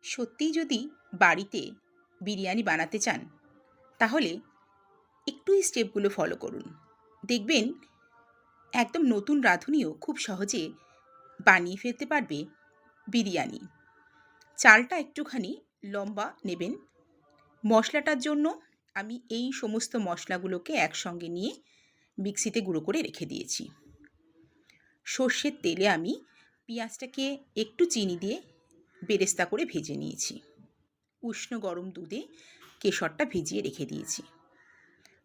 সত্যিই যদি বাড়িতে বিরিয়ানি বানাতে চান, তাহলে একটু এই স্টেপগুলো ফলো করুন। দেখবেন একদম নতুন রাঁধুনিও খুব সহজে বানিয়ে ফেলতে পারবে বিরিয়ানি। চালটা একটুখানি লম্বা নেবেন। মশলাটার জন্য আমি এই সমস্ত মশলাগুলোকে একসঙ্গে নিয়ে মিক্সিতে গুঁড়ো করে রেখে দিয়েছি। সর্ষের তেলে আমি পেঁয়াজটাকে একটু চিনি দিয়ে বেরেস্তা করে ভেজে নিয়েছি। উষ্ণ গরম দুধে কেশরটা ভিজিয়ে রেখে দিয়েছি।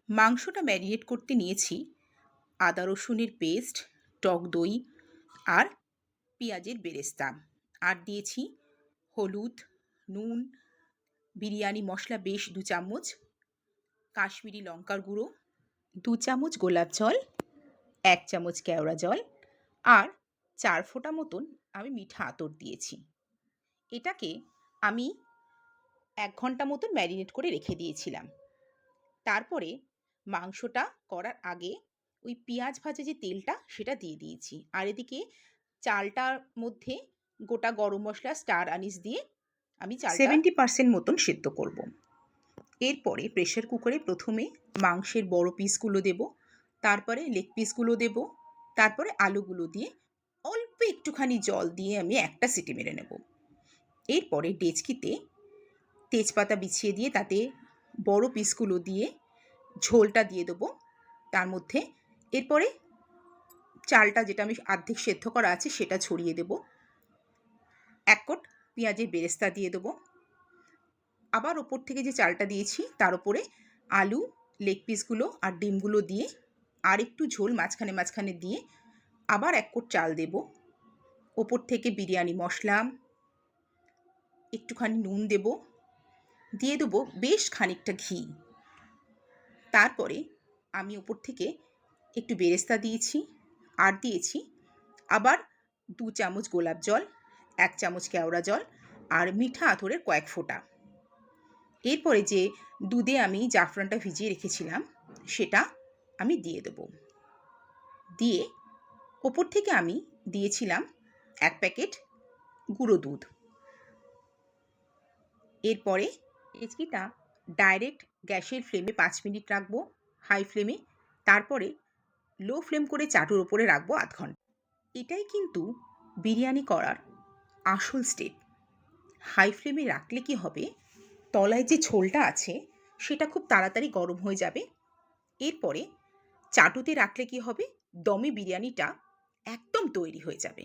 মাংসটা ম্যারিনেট করতে নিয়েছি আদা রসুনের পেস্ট, টক দই আর পেঁয়াজের বেরেস্তা। আর দিয়েছি হলুদ, নুন, বিরিয়ানি মশলা বেশ 2 চামচ, কাশ্মীরি লঙ্কার গুঁড়ো 2 চামচ, গোলাপ জল 1 চামচ, কেওড়া জল আর 4 ফোঁটা মতন আমি মিঠা আতর দিয়েছি। এটাকে আমি 1 ঘন্টা মতন ম্যারিনেট করে রেখে দিয়েছিলাম। তারপরে মাংসটা করার আগে ওই পেঁয়াজ ভাজা যে তেলটা সেটা দিয়ে দিয়েছি। আর এদিকে চালটার মধ্যে গোটা গরম মশলা, স্টার আনিস দিয়ে আমি চালটা 70% মতন সেদ্ধ করব। এরপরে প্রেসার কুকারে প্রথমে মাংসের বড় পিসগুলো দেব, তারপরে লেগ পিসগুলো দেব, তারপরে আলুগুলো দিয়ে অল্প একটুখানি জল দিয়ে আমি একটা সিটি মেরে নেব। এরপরে ডেচকিতে তেজপাতা বিছিয়ে দিয়ে তাতে বড় পিসগুলো দিয়ে ঝোলটা দিয়ে দেবো তার মধ্যে। এরপরে চালটা যেটা আমি অর্ধেক সেদ্ধ করা আছে সেটা ছড়িয়ে দেব। 1 কোট পেঁয়াজের বেরেস্তা দিয়ে দেবো। আবার ওপর থেকে যে চালটা দিয়েছি তার উপরে আলু, লেগ পিসগুলো আর ডিমগুলো দিয়ে আর একটু ঝোল মাঝখানে মাঝখানে দিয়ে আবার 1 কোট চাল দেব। ওপর থেকে বিরিয়ানি মশলা, একটুখানি নুন দেব, দিয়ে দেবো বেশ খানিকটা ঘি। তারপরে আমি ওপর থেকে একটু বেরেস্তা দিয়েছি আর দিয়েছি আবার 2 চামচ গোলাপ জল, 1 চামচ কেওড়া জল আর মিঠা আতরের কয়েক ফোঁটা। এরপরে যে দুধে আমি জাফরানটা ভিজিয়ে রেখেছিলাম সেটা আমি দিয়ে দেব। দিয়ে ওপর থেকে আমি দিয়েছিলাম 1 প্যাকেট গুঁড়ো দুধ। এরপরে ডেচকিটা ডাইরেক্ট গ্যাসের ফ্লেমে 5 মিনিট রাখবো হাই ফ্লেমে, তারপরে লো ফ্লেম করে চাটুর ওপরে রাখবো আধ ঘন্টা। এটাই কিন্তু বিরিয়ানি করার আসল স্টেপ। হাই ফ্লেমে রাখলে কি হবে, তলায় যে ঝোলটা আছে সেটা খুব তাড়াতাড়ি গরম হয়ে যাবে। এরপরে চাটুতে রাখলে কি হবে, দমে বিরিয়ানিটা একদম তৈরি হয়ে যাবে।